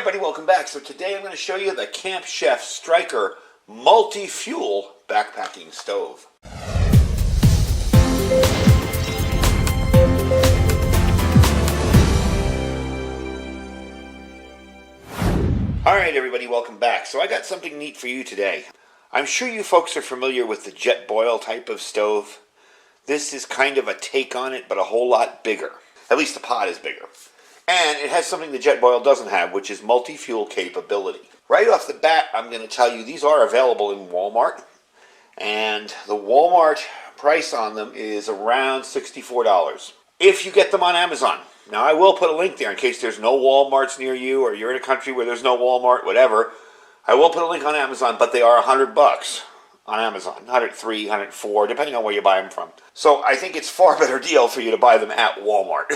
everybody, welcome back. So today I'm going to show you the Camp Chef Stryker multi-fuel backpacking stove. Alright everybody, welcome back. So I got something neat for you today. I'm sure you folks are familiar with the jet boil type of stove. This is kind of a take on it, but a whole lot bigger. At least the pot is bigger. And it has something the jet boil doesn't have, which is multi-fuel capability. Right off the bat, I'm going to tell you these are available in Walmart. And the Walmart price on them is around $64. If you get them on Amazon. Now I will put a link there in case there's no Walmarts near you, or you're in a country where there's no Walmart, whatever. I will put a link on Amazon, but they are $100 on Amazon. $103, $104, depending on where you buy them from. So I think it's a far better deal for you to buy them at Walmart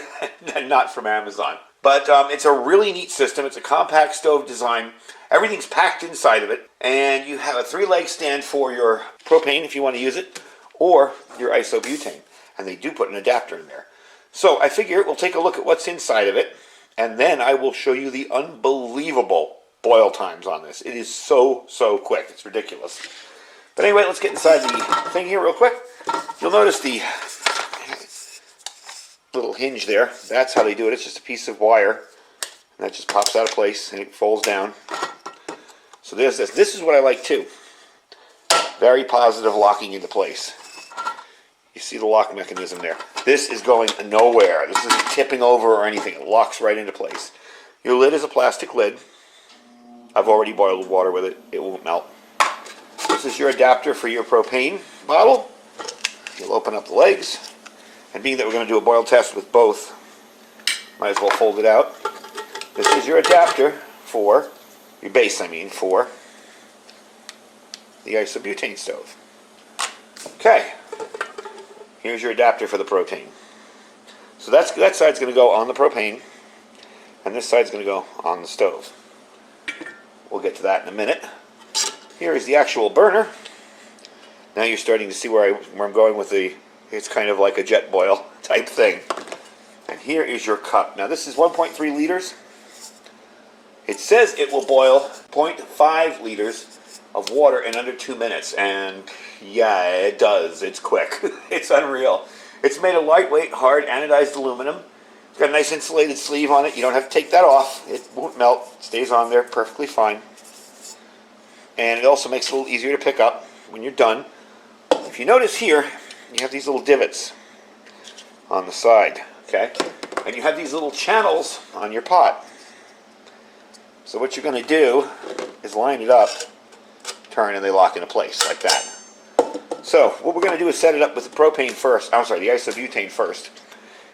and not from Amazon. But it's a really neat system. It's a compact stove design. Everything's packed inside of it. And you have a 3-leg stand for your propane if you want to use it, or your isobutane. And they do put an adapter in there. So I figure we'll take a look at what's inside of it, and then I will show you the unbelievable boil times on this. It is so quick. It's ridiculous. But anyway, let's get inside the thing here real quick. You'll notice the little hinge there. That's how they do it. It's just a piece of wire, and that just pops out of place, and it folds down. So there's this. This is what I like too. Very positive locking into place. You see the lock mechanism there. This is going nowhere. This isn't tipping over or anything. It locks right into place. Your lid is a plastic lid. I've already boiled water with it. It won't melt. This is your adapter for your propane bottle. You'll open up the legs. And being that we're going to do a boil test with both, might as well fold it out. This is your adapter for, your base for the isobutane stove. Okay. Here's your adapter for the propane. So that side's going to go on the propane, and this side's going to go on the stove. We'll get to that in a minute. Here is the actual burner. Now you're starting to see where I'm going with the, it's kind of like a jet boil type thing. And here is your cup. Now this is 1.3 liters. It says it will boil 0.5 liters of water in under 2 minutes, and yeah, it does. It's quick. It's unreal. It's made of lightweight, hard anodized aluminum. It's got a nice insulated sleeve on it. You don't have to take that off. It won't melt. It stays on there perfectly fine. And it also makes it a little easier to pick up when you're done. If you notice here, you have these little divots on the side, okay? And you have these little channels on your pot. So what you're going to do is line it up, turn, and they lock into place like that. So what we're going to do is set it up with the propane first. I'm sorry, the isobutane first,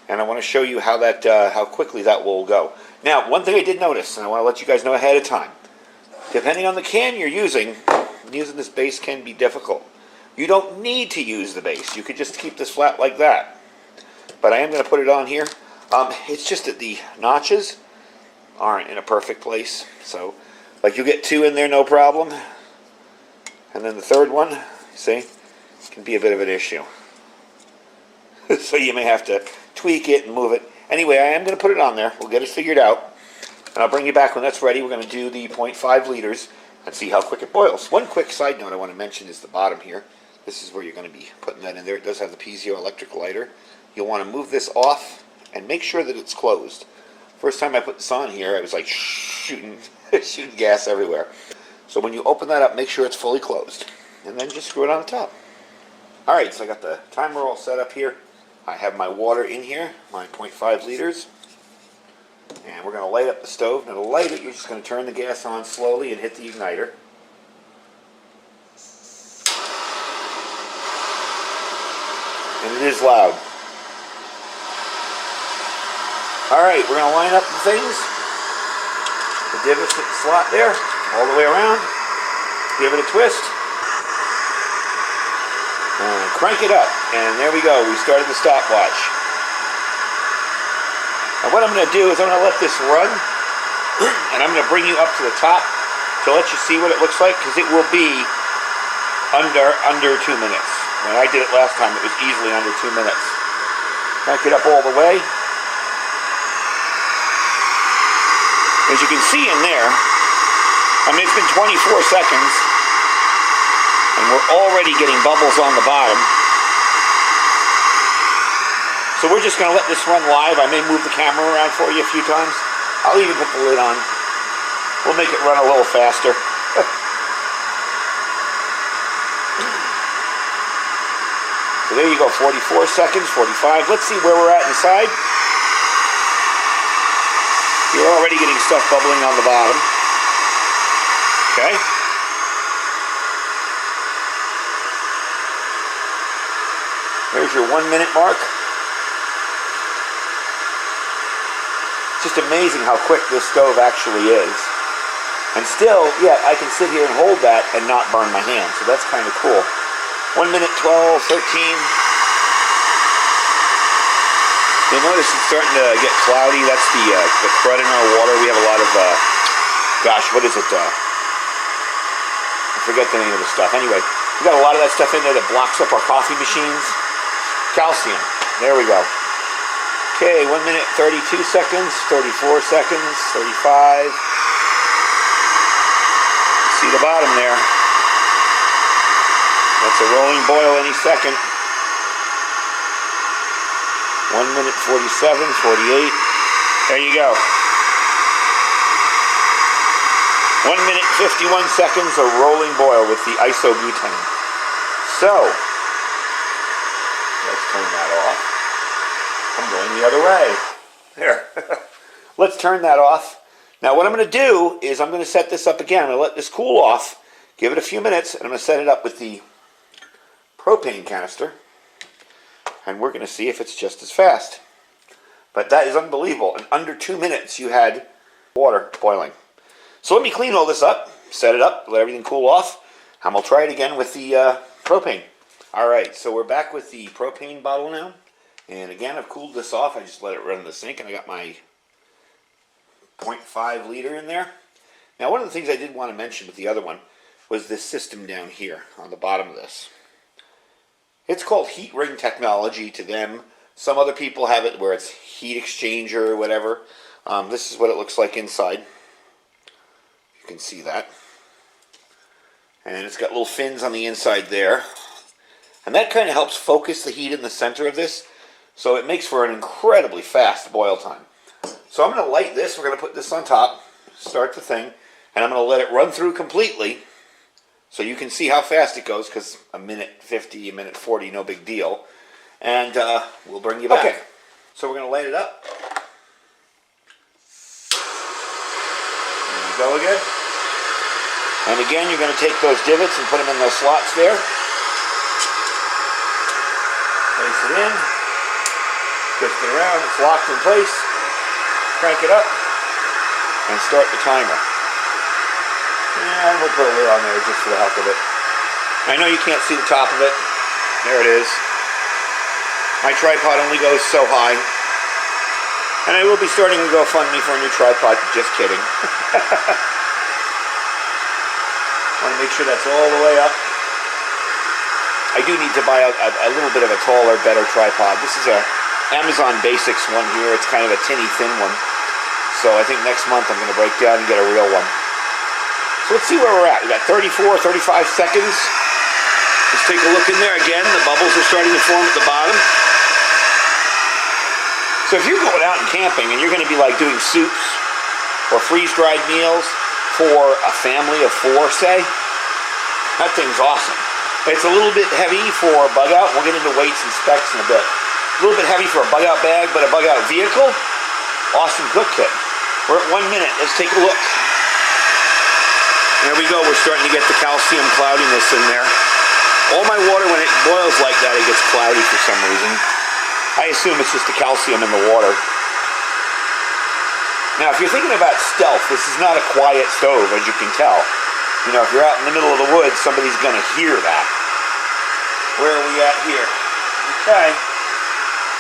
and I want to show you how that how quickly that will go. Now, one thing I did notice, and I want to let you guys know ahead of time, depending on the can you're using this base can be difficult. You don't need to use the base. You could just keep this flat like that. But I am going to put it on here. It's just that the notches aren't in a perfect place. So, like, you get 2 in there, no problem. And then the third one, see, can be a bit of an issue. So you may have to tweak it and move it. Anyway, I am going to put it on there. We'll get it figured out. And I'll bring you back when that's ready. We're going to do the 0.5 liters and see how quick it boils. One quick side note I want to mention is the bottom here. This is where you're going to be putting that in there. It does have the piezoelectric lighter. You'll want to move this off and make sure that it's closed. First time I put this on here, I was like shooting gas everywhere. So when you open that up, make sure it's fully closed. And then just screw it on the top. Alright, so I got the timer all set up here. I have my water in here, my 0.5 liters. And we're going to light up the stove. Now to light it, you're just going to turn the gas on slowly and hit the igniter. And it is loud. Alright, we're going to line up the things. The divot slot there, all the way around. Give it a twist. And crank it up. And there we go. We started the stopwatch. Now what I'm going to do is I'm going to let this run. And I'm going to bring you up to the top to let you see what it looks like, because it will be under 2 minutes. When I did it last time, it was easily under 2 minutes. Crank it up all the way. As you can see in there, I mean, it's been 24 seconds, and we're already getting bubbles on the bottom. So we're just going to let this run live. I may move the camera around for you a few times. I'll even put the lid on. We'll make it run a little faster. So there you go, 44 seconds, 45. Let's see where we're at inside. You're already getting stuff bubbling on the bottom. Okay. There's your 1 minute mark. It's just amazing how quick this stove actually is. And still, yeah, I can sit here and hold that and not burn my hand. So that's kind of cool. 1 minute, 12, 13. You'll notice it's starting to get cloudy. That's the crud in our water. We have a lot of, gosh, what is it? I forget the name of the stuff. Anyway, we got a lot of that stuff in there that blocks up our coffee machines. Calcium. There we go. Okay, 1 minute, 32 seconds, 34 seconds, 35. See the bottom there. That's a rolling boil any second. 1 minute 47, 48. There you go. 1 minute 51 seconds of rolling boil with the isobutane. So, let's turn that off. I'm going the other way. There. Let's turn that off. Now what I'm going to do is I'm going to set this up again. I'm going to let this cool off, give it a few minutes, and I'm going to set it up with the propane canister, and we're going to see if it's just as fast. But that is unbelievable. In under 2 minutes you had water boiling. So let me clean all this up, set it up, let everything cool off, and we'll try it again with the propane. Alright, so we're back with the propane bottle now. And again, I've cooled this off. I just let it run in the sink, and I got my 0.5 liter in there. Now one of the things I did want to mention with the other one was this system down here on the bottom of this. It's called heat ring technology to them. Some other people have it where it's heat exchanger or whatever. This is what it looks like inside. You can see that. And it's got little fins on the inside there. And that kind of helps focus the heat in the center of this. So it makes for an incredibly fast boil time. So I'm going to light this. We're going to put this on top, start the thing, and I'm going to let it run through completely so you can see how fast it goes, because a minute 50, a minute 40, no big deal. And we'll bring you back. Okay, so we're going to light it up. There you go again. And again, you're going to take those divots and put them in those slots there. Place it in. Twist it around. It's locked in place. Crank it up. And start the timer. And we'll put a lid on there just for the heck of it. I know you can't see the top of it. There it is. My tripod only goes so high. And I will be starting a GoFundMe for a new tripod. Just kidding. Want to make sure that's all the way up. I do need to buy a little bit of a taller, better tripod. This is a Amazon Basics one here. It's kind of a tinny thin one. So I think next month I'm going to break down and get a real one. So let's see where we're at. We got 34, 35 seconds. Let's take a look in there again. The bubbles are starting to form at the bottom. So if you're going out and camping and you're going to be like doing soups or freeze-dried meals for a family of 4, say, that thing's awesome. It's a little bit heavy for bug out. We'll get into weights and specs in a bit. A little bit heavy for a bug out bag, but a bug out vehicle, awesome cook kit. We're at 1 minute. Let's take a look. There we go. We're starting to get the calcium cloudiness in there. All my water, when it boils like that, it gets cloudy for some reason. I assume it's just the calcium in the water. Now, if you're thinking about stealth, this is not a quiet stove, as you can tell. You know, if you're out in the middle of the woods, somebody's going to hear that. Where are we at here? Okay.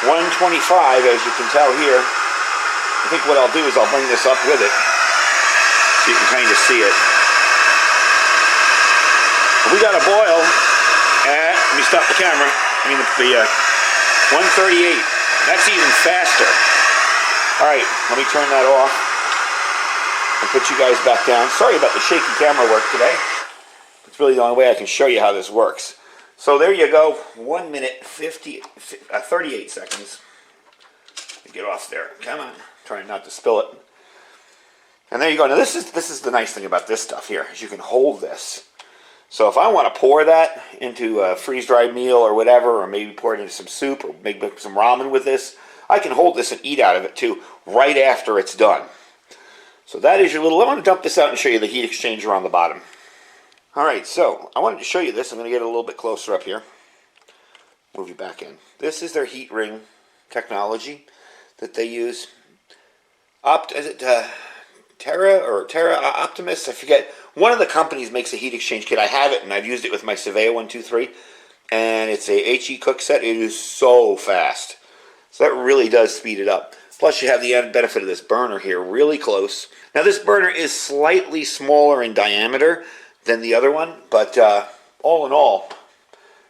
125, as you can tell here. I think what I'll do is I'll bring this up with it so you can kind of see it. We got a boil at, let me stop the camera, I mean the 138. That's even faster. Alright, let me turn that off. and put you guys back down. Sorry about the shaky camera work today. It's really the only way I can show you how this works. So there you go, 1 minute 38 seconds. Get off there, come on. Trying not to spill it. And there you go. Now this is the nice thing about this stuff here, is you can hold this. So if I want to pour that into a freeze-dried meal or whatever, or maybe pour it into some soup, or make some ramen with this, I can hold this and eat out of it too, right after it's done. So that is your little, I want to dump this out and show you the heat exchanger on the bottom. Alright, so I wanted to show you this. I'm going to get it a little bit closer up here. Move you back in. This is their heat ring technology that they use. Is it Terra Optimus? I forget. One of the companies makes a heat exchange kit. I have it, and I've used it with my Surveyor 123. And it's a HE cook set. It is so fast. So that really does speed it up. Plus you have the added benefit of this burner here, really close. Now this burner is slightly smaller in diameter than the other one, but all in all,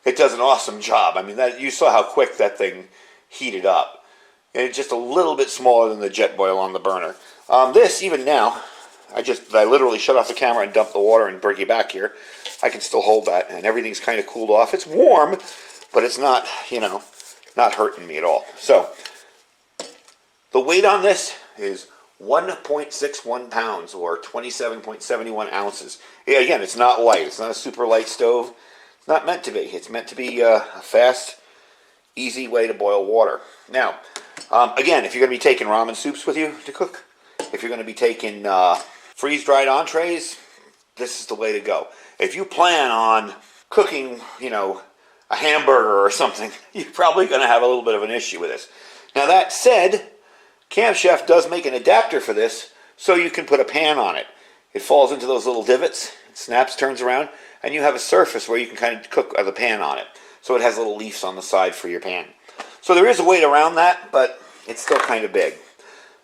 it does an awesome job. I mean, you saw how quick that thing heated up. And it's just a little bit smaller than the Jetboil on the burner. This, even now, I literally shut off the camera and dumped the water and bring you back here. I can still hold that, and everything's kind of cooled off. It's warm, but it's not, not hurting me at all. So the weight on this is 1.61 pounds or 27.71 ounces. Yeah, again, it's not light. It's not a super light stove. It's not meant to be. It's meant to be a fast, easy way to boil water. Now, again, if you're going to be taking ramen soups with you to cook, if you're going to be taking freeze-dried entrees, this is the way to go. If you plan on cooking, a hamburger or something, you're probably going to have a little bit of an issue with this. Now that said, Camp Chef does make an adapter for this, so you can put a pan on it. It falls into those little divots, it snaps, turns around, and you have a surface where you can kind of cook the pan on it. So it has little leaves on the side for your pan. So there is a way around that, but it's still kind of big.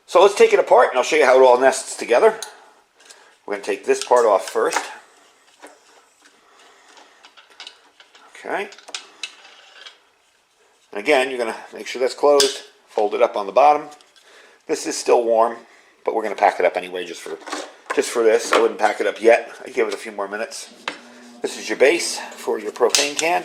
So let's take it apart, and I'll show you how it all nests together. We're going to take this part off first. Okay. And again, you're going to make sure that's closed, fold it up on the bottom. This is still warm, but we're going to pack it up anyway just for this. I wouldn't pack it up yet. I'd give it a few more minutes. This is your base for your propane can.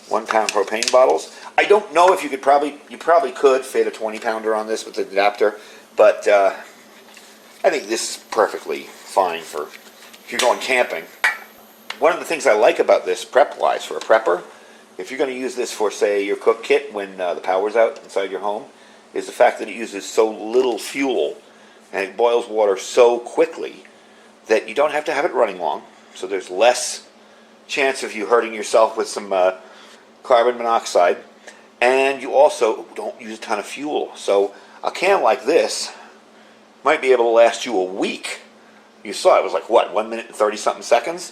1 pound propane bottles. I don't know if you probably could fit a 20-pounder on this with the adapter, but I think this is perfectly fine for if you're going camping. One of the things I like about this prep-wise for a prepper, if you're going to use this for, say, your cook kit when the power's out inside your home, is the fact that it uses so little fuel and it boils water so quickly that you don't have to have it running long. So there's less chance of you hurting yourself with some carbon monoxide. And you also don't use a ton of fuel. So a can like this might be able to last you a week. You saw it was like, what, 1 minute and 30-something seconds?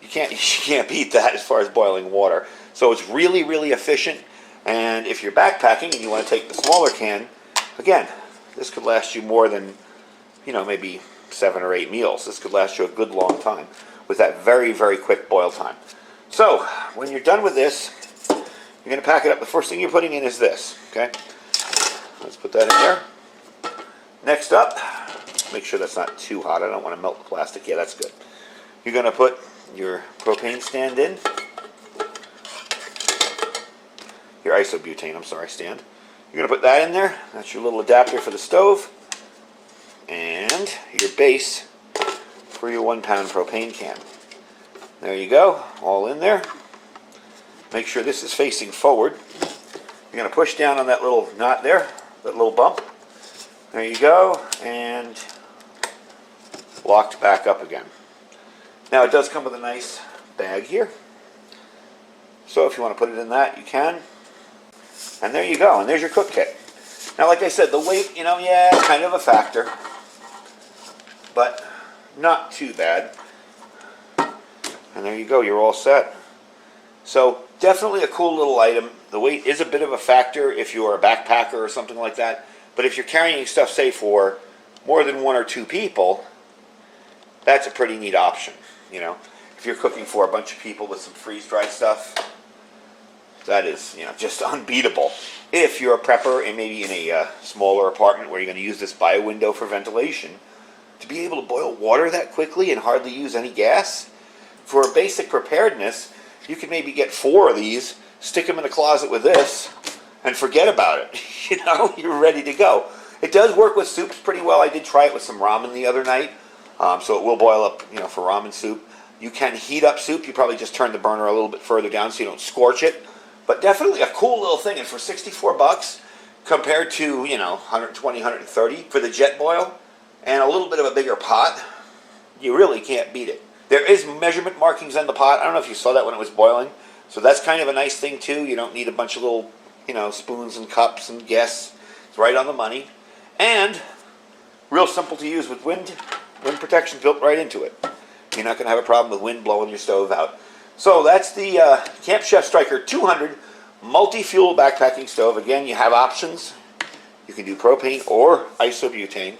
You can't beat that as far as boiling water. So it's really, really efficient. And if you're backpacking and you want to take the smaller can, again, this could last you more than, maybe 7 or 8 meals. This could last you a good long time with that very, very quick boil time. So when you're done with this, you're going to pack it up. The first thing you're putting in is this, okay? Let's put that in there. Next up, make sure that's not too hot. I don't want to melt the plastic. Yeah, that's good. You're going to put your propane stand in. Your isobutane, stand. You're going to put that in there. That's your little adapter for the stove. And your base for your 1 pound propane can. There you go, all in there. Make sure this is facing forward. You're going to push down on that little knot there, that little bump. There you go, and locked back up again. Now it does come with a nice bag here. So if you want to put it in that, you can. And there you go, and there's your cook kit. Now, like I said, the weight, yeah, kind of a factor, but not too bad. And there you go, you're all set. So definitely a cool little item. The weight is a bit of a factor if you're a backpacker or something like that, but if you're carrying stuff, say, for more than 1 or 2 people, that's a pretty neat option, If you're cooking for a bunch of people with some freeze-dried stuff, that is, just unbeatable. If you're a prepper and maybe in a smaller apartment where you're going to use this by a window for ventilation, to be able to boil water that quickly and hardly use any gas, for basic preparedness, you can maybe get 4 of these, stick them in a closet with this, and forget about it. You know, you're ready to go. It does work with soups pretty well. I did try it with some ramen the other night, so it will boil up, you know, for ramen soup. You can heat up soup. You probably just turn the burner a little bit further down so you don't scorch it. But definitely a cool little thing. And for 64 bucks, compared to, you know, 120, 130 for the jet boil, and a little bit of a bigger pot, you really can't beat it. There is measurement markings on the pot. I don't know if you saw that when it was boiling. So that's kind of a nice thing too. You don't need a bunch of little, you know, spoons and cups and guess. It's right on the money. And real simple to use with wind protection built right into it. You're not going to have a problem with wind blowing your stove out. So that's the Camp Chef Stryker 200 multi-fuel backpacking stove. Again, you have options. You can do propane or isobutane.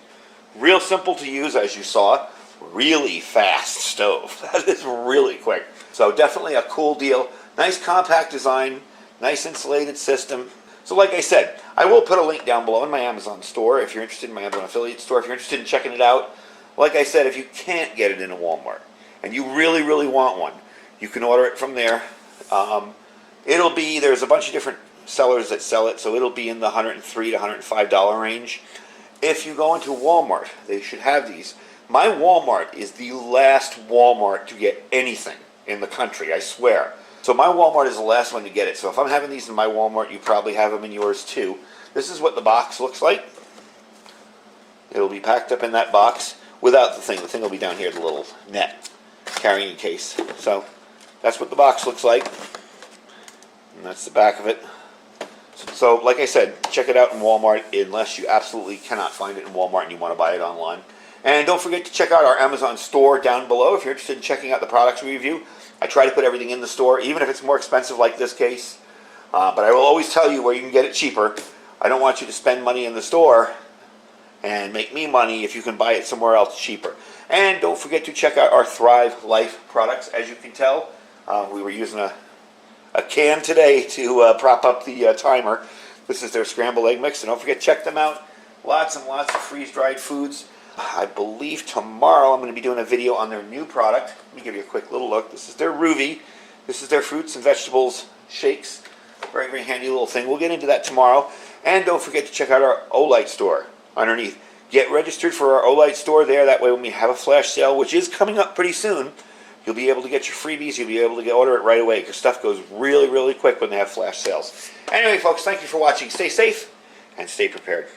Real simple to use, as you saw. Really fast stove. That is really quick. So definitely a cool deal. Nice compact design. Nice insulated system. So like I said, I will put a link down below in my Amazon store if you're interested in my Amazon affiliate store. If you're interested in checking it out. Like I said, if you can't get it in a Walmart and you really, really want one, you can order it from there. There's a bunch of different sellers that sell it, so it'll be in the $103 to $105 range. If you go into Walmart, they should have these. My Walmart is the last Walmart to get anything in the country, I swear. So my Walmart is the last one to get it. So if I'm having these in my Walmart, you probably have them in yours too. This is what the box looks like. It'll be packed up in that box without the thing. The thing will be down here, the little net carrying case. So that's what the box looks like. And that's the back of it. So like I said, check it out in Walmart unless you absolutely cannot find it in Walmart and you want to buy it online. And don't forget to check out our Amazon store down below if you're interested in checking out the products we review. I try to put everything in the store, even if it's more expensive like this case. But I will always tell you where you can get it cheaper. I don't want you to spend money in the store and make me money if you can buy it somewhere else cheaper. And don't forget to check out our Thrive Life products. As you can tell, we were using a can today to prop up the timer. This is their scrambled egg mix, and don't forget to check them out. Lots and lots of freeze-dried foods. I believe tomorrow I'm going to be doing a video on their new product. Let me give you a quick little look. This is their Ruby. This is their fruits and vegetables shakes. Very, very handy little thing. We'll get into that tomorrow. And don't forget to check out our Olight store underneath. Get registered for our Olight store there. That way when we have a flash sale, which is coming up pretty soon, you'll be able to get your freebies. You'll be able to order it right away because stuff goes really, really quick when they have flash sales. Anyway, folks, thank you for watching. Stay safe and stay prepared.